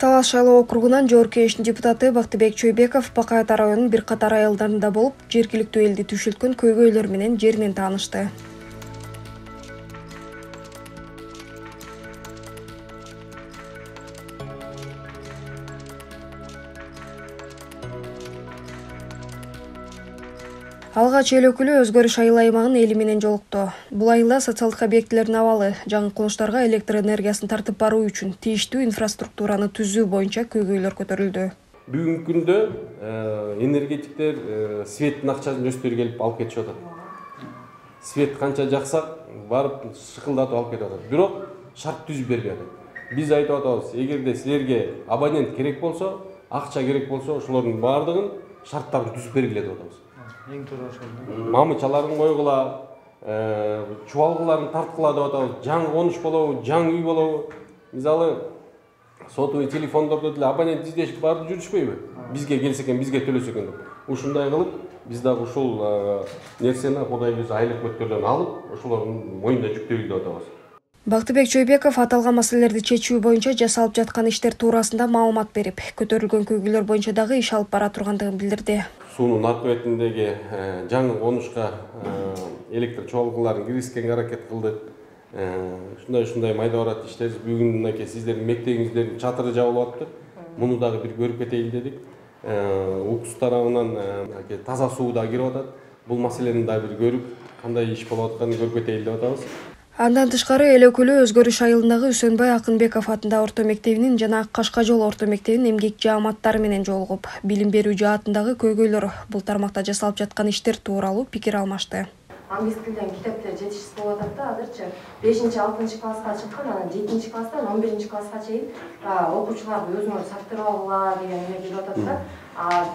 Талас шайлоо округунан Жогорку Кеңештин депутаты Бактыбек Чойбеков Бакайата районунун бир катар айылдарында болуп, жергиликтүү элди түшүлткөн көйгөйлөр менен жеринен таанышты. Алгач эл өкүлү Өзгөрүш айыл аймагынын эли менен жолукту. Бул айылда социалдык объектилердин абалы, жаңы курулуштарга электр энергиясын тартып баруу үчүн тийиштүү инфраструктураны түзүү боюнча көйгөйлөр көтөрүлдү. Бүгүнкү күндө энергетиктер светтин акчасын өздөрү келип алып кетишип атат. Свет канча жаксак, барып шыкылдатып алып кетип атат. Бирок шарт түзүп бербей атат. Биз айтып атабыз, эгерде силерге абонент керек болсо, акча керек болсо, ошолордун баардыгын шарттарын түзүп бергиле деп атабыз. Эң туура ошол. Мамычаларын койгула, чубалгыларын тарткыла деп атабыз. Жаңы конуш болобу, жаңы үй болобу. Мисалы, сотовый телефондордо деле абонент издешип барып жүрүшпөйбү? Бизге келсе экен, бизге төлөсө экен деп. Ушундай кылып, биз дагы ушул нерсени Кудай өзү айлык өткөрдөн алып, ошолордун моюнда жүктөйлү деп атабыз. Бактыбек Чойбеков аталган маселелерди чечүү боюнча жасалып жаткан иштер туурасында маалымат берип, көтөрүлгөн көйгөйлөр боюнча дагы иш алып бара тургандыгын билдирди. Суунун аркы бетиндеги жаңы конушка электр чогулгуларын киргизгенге аракет кылдык. Ушундай майда барат иштер. Бүгүн мынакей сиздердин мектебиңиздин чатыры жабылып атты. Муну дагы бир көрүп кетейин дедик. УКС тарабынан таза суу да кирип атат. Бул маселени да бир көрүп, кандай иш болуп атканын көрүп кетейин деп атабыз. Андан тышкары эл өкүлү Өзгөрүш айылындагы Үсөнбай Акынбеков атындагы орто мектебинин жана Кашка жол орто мектебинин эмгек жааматтары менен жолугуп, билим берүү жаатындагы көйгөйлөр, бул тармакта жасалып жаткан иштер тууралуу пикир алмашты. Англис тилден китептер жетишсиз болуп атат да, азырчы 5-6 класска чыккан, анан 7 класстан 11 класска чейин окуучуларды өзүңөр сактырып алгыла деген эме келип атат да.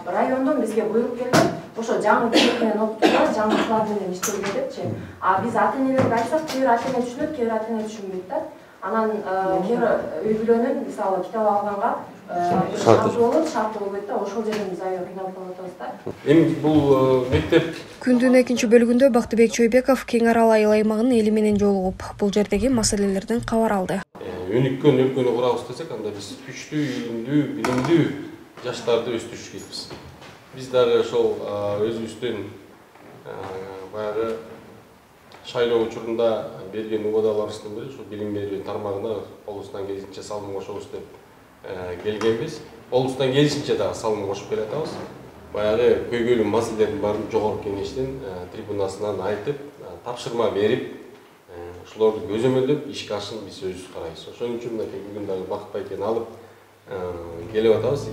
Райондон бизге буйрук келди, ошо жаңы китеп менен окутуулар, жаңы класс менен иштелге депчи. Биз ата-энелерге айтсак, кээ бир ата-эне түшүнөт, кээ бир ата-эне түшүнбөйт да. Анан кээ бир үй бүлөнүн мисалы китап алганга шарты болбойт да, ошол жерден биз аябай кыйналып калып атабыз да. Эми бул мектеп Күндүн экинчи бөлүгүндө Бактыбек Чойбеков Кең Арал айыл аймагынын эли менен жолугуп, бул жердеги маселелерден кабар алды. Өнүккөн өлкөнү курабыз десек, анда биз күчтүү, илимдүү, билимдүү жаштарды өстүрүш керекпиз. Биз дагы ошол өзүбүздүн баягы шайлоо учурунда берген убадаларыбыздын бири ушул билим берүү тармагына колубуздан келишинче салым кошобуз деп келгенбиз. Колубуздан келишинче дагы салым кошуп келатабыз. Баягы көйгөйлүү маселелердин баарын Жогорку Кеңештин трибунасынан айтып, тапшырма берип, ошолорду көзөмөлдөп ишке ашырып биз өзүбүз карайбыз. Ошон үчүн мынакей бүгүн дагы Бакыт байкени алып келип атабыз.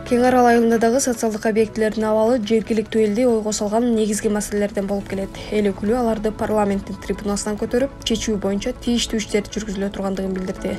Кең Арал айылында дагы социалдык объектилердин абалы жергиликтүү элди ойго салган негизги маселелерден болуп келет. Эл өкүлү аларды парламенттин трибунасынан көтөрүп, чечүү боюнча тийиштүү иштер жүргүзүлө тургандыгын билдирди.